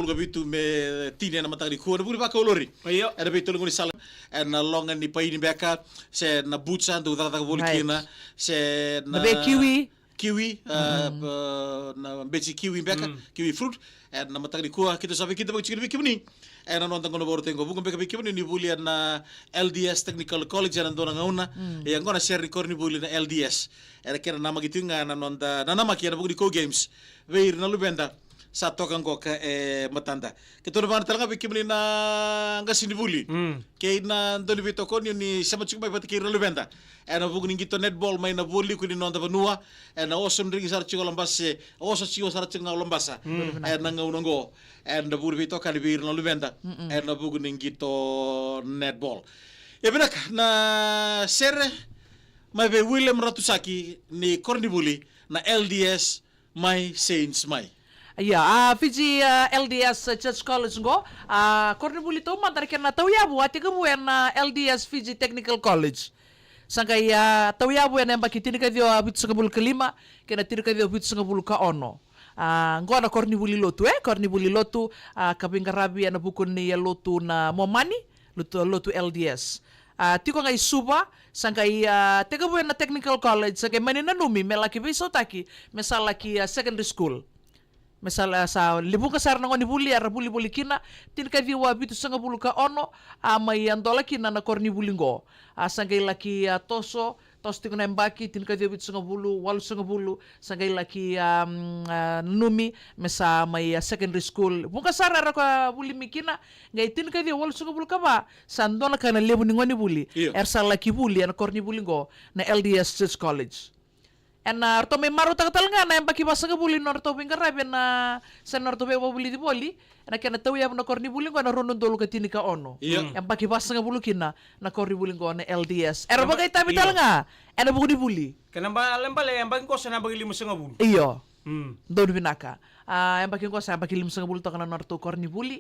tulga bitu me tini na matang di kuwa na buri baka ulori. Iyo. Ada bitu lungo ni salam na longan ni paini beka se na butsa tu tata boli kina se na kiwi na beci kiwi beka kiwi fruit na matang di kuwa kita sabi kita bagi chicken ni na nonton kono boro tengo bukan beka biki ni buli na LDS Technical College na ndona ngauna yang ngona share record ni buli na LDS era kena nama gitu nga na nonta na nama kia na buku di Co Games veir na lubenda sa tokan ko ka matanda kito na talaga biki na nga sinibuli kay na ndoni bito ko ni sama chuk may patikir na lubenda na buku ni gito netball may na buli ko ni nonta banua na awesome ring sar chiko lambase awesome chiko sar chiko lambasa na ngaunango na buri bito ka libir na lubenda na buku ni gito netball benak na sere may be William Ratusaki ni Kornibuli na LDS may Saints may. Fiji LDS Church College ngo Kornibuli to mantar kena tawyabu ati kabuyan na LDS Fiji Technical College. Sangkay tawyabu yan baki tinikadio bit sa kabul kalima kena tinikadio bit sa kabul ka ono. Ngo na Kornibuli lotu Kornibuli lotu kabingarabi na bukun ni lotu na Momani lotu LDS. Tiko ngay suba sangkay teka buwan na technical college sangkay maninanumi melaki biso taki mesalaki secondary school mesala sa libung kasar na ngoni buli ara buli kina tin ka diwa bitu sanga bulu ka ono may andola kina na korni bulingo sangkay laki toso tos tiko na mbaki tin ka diwa bitu sanga bulu walu sanga bulu sangkay laki numi mesa may secondary school bung kasar ara ka buli mikina ngay tin ka diwa walu sanga bulu ka ba sandola kana lebu ni ngoni buli ersa laki buli na korni bulingo na LDS Church College. Arto may maro tagatal nga na yung bakibasa nga buli no arto bingarabi na sa norto bewa buli di boli na kaya natawiya na korni buli ko na ronon dolo ka tini ka ono yung bakibasa nga bulu kina na korni buli ko na LDS ero bagay tabi tal nga ena buko di buli Kena ba alam bale ang bagay ko sa nabagay limo sa nga bulu. Iyo doon binaka yung bagay ko sa bagay limo sa nga bulu to ka na norto korni buli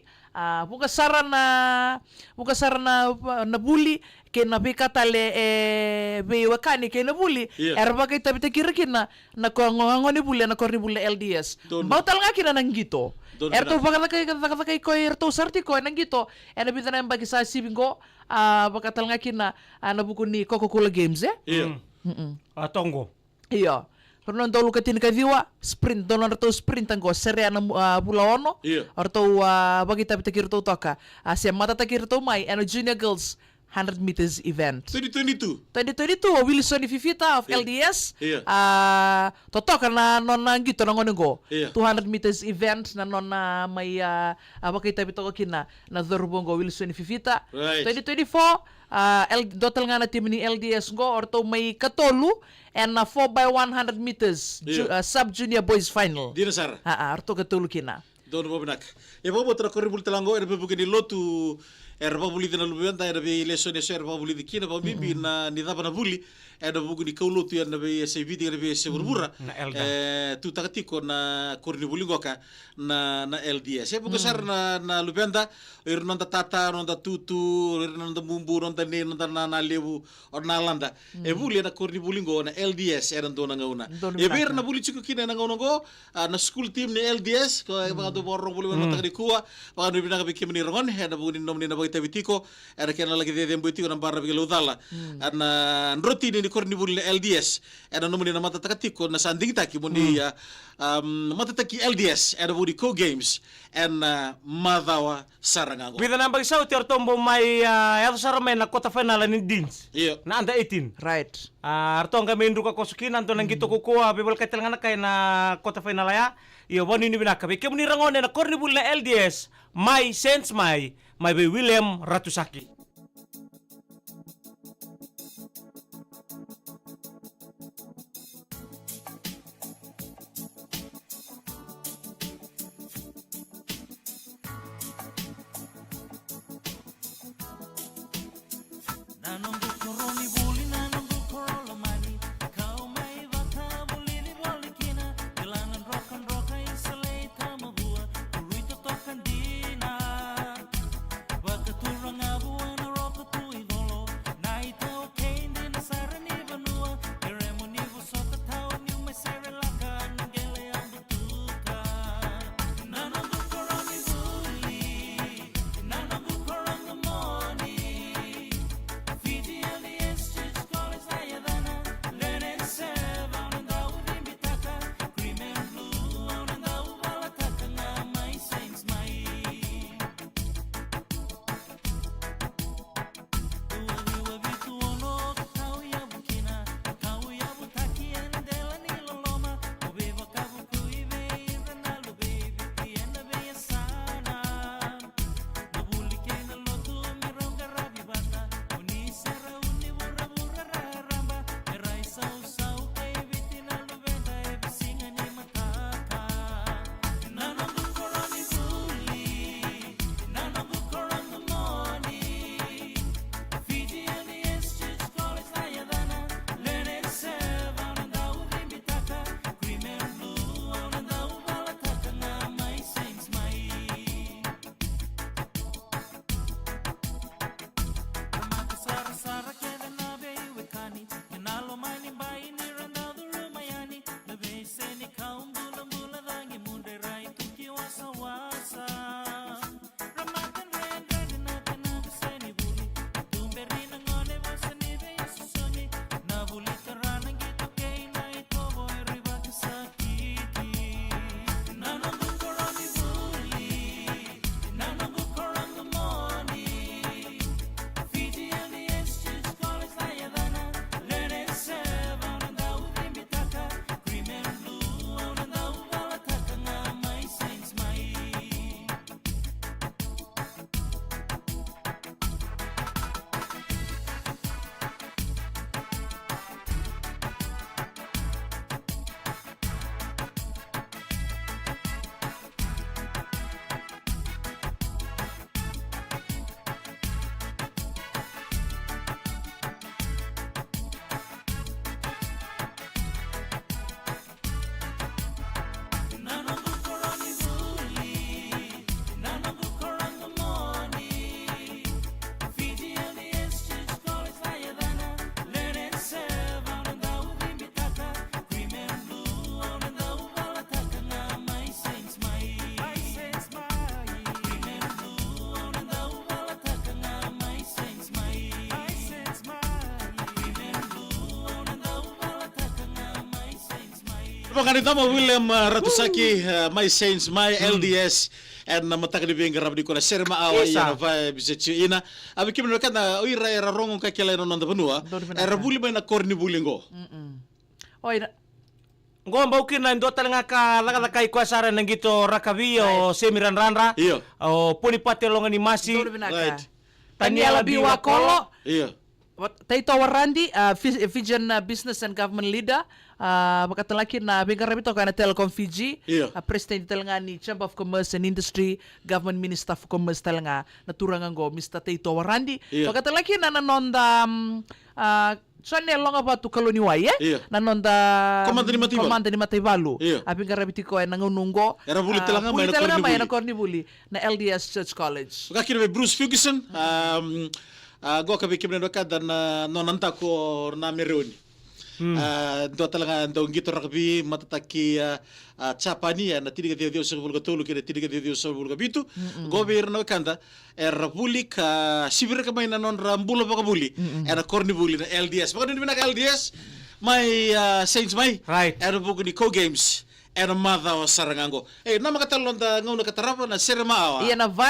buka sara na buli kaya nabikatale bewa kani kaya na buli ero bagay tabi takira na ngoni buli na korni buli LDS bautal nga kina nang gito erto bakay ko erto sarti ko nang gito ena bita na yung bagay sa sibingo bakatal nga kina nabuko ni Coca-Cola Games Tonggo. Iya. Pero nang dolo katin kadiwa sprint dono to sprint anggo sere na bulaono orto bagi tabi takirto toka asia mata takirto mai junior girls 100 meters event 2022 Wilson Fifita of LDS totoka na non gito na ngonego 200 meters event na non may bagi tabi to kina na Zorbongo Wilson Fifita 2024 dotal nga na team ni LDS go orto may katolu and 4x100 meters sub-junior boys final. Di na sar. Arto katulu kina. Doon mo binak. Iba mo tra koribul talango erbe bukan di lotu erba buli na lubenta erbe leso ne erba buli di kina ba bibi na ni daba na buli erbe bukan di kaulotu erbe se vidi erbe se burbura. Tu takatiko na korni buli goka na LDS. Bukan sar na lubenta nonda tata nonda tutu nonda mumbu nonda ne nonda na lebu or na landa. Buli na korni buli go na LDS eran do na ngauna. Ber na buli chiku kina na ngauna go na school team ni LDS ko do borong bulu mata di kuwa pa no binaka bikim ni rongon he na bunin nomni na bagita bitiko era kena lagi de dembuti ko na barra bigelo dala ana roti ni korni bulu LDS era nomni na mata takatiko na sanding taki mundi mata taki LDS era budi Co Games and madawa sarangago Bida na bagsaw tertombo may yato sarame na kota final ni Deans na anda 18 right arto ang kami ka kosukin anto nang gito kukuha bibal kay talanga kay na kota final ya iyo bani ni binakabi kaya ni rangon na Kornibul na LDS may sense may by William Ratusaki. Panganitama William Ratusaki, my Saints, my LDS, and mataka ni benga rabdi kona serma awa ya vai bisechi ina. Abi kimi nakana uira era rongo kakela ino nanda benua. Era buli ba na korni bulingo. Oi, Ngomba ukina ndo talanga ka lagala kai kwasara nangito rakabi o semiran ranra. Iyo. O puni pate longa ni masi. Right. Taniela Biwa Kolo. Iyo. Taito Warandi, Fijian Business and Government Leader. Makatalaki na Bengarabito ka na Telecom Fiji. President talanga ni Chamber of Commerce and Industry, Government Minister of Commerce talanga naturangan go Mr. Taito Warandi. Makatalaki na nanonda Soalnya long apa tu kalau niwai nanonda komanda ni Mataivalu. Abi garabiti ko ay nangununggo. Era buli talanga may na korni buli na LDS Church College. Kakira Bruce Ferguson, go ka bikim na kada na nonanta ko na mereoni. Do talaga do ngito rakabi matataki chapani na tiniga dio sa bulga tolu kina tiniga dio sa bulga bitu governo kanda era buli ka sibira ka may nanon rambulo pa kabuli era korni buli na LDS baka nini binaka LDS may Saints may right era bugo ni Co Games era mother o sarangango nama katalon da ngau na katarapa na serma awa iya na vibe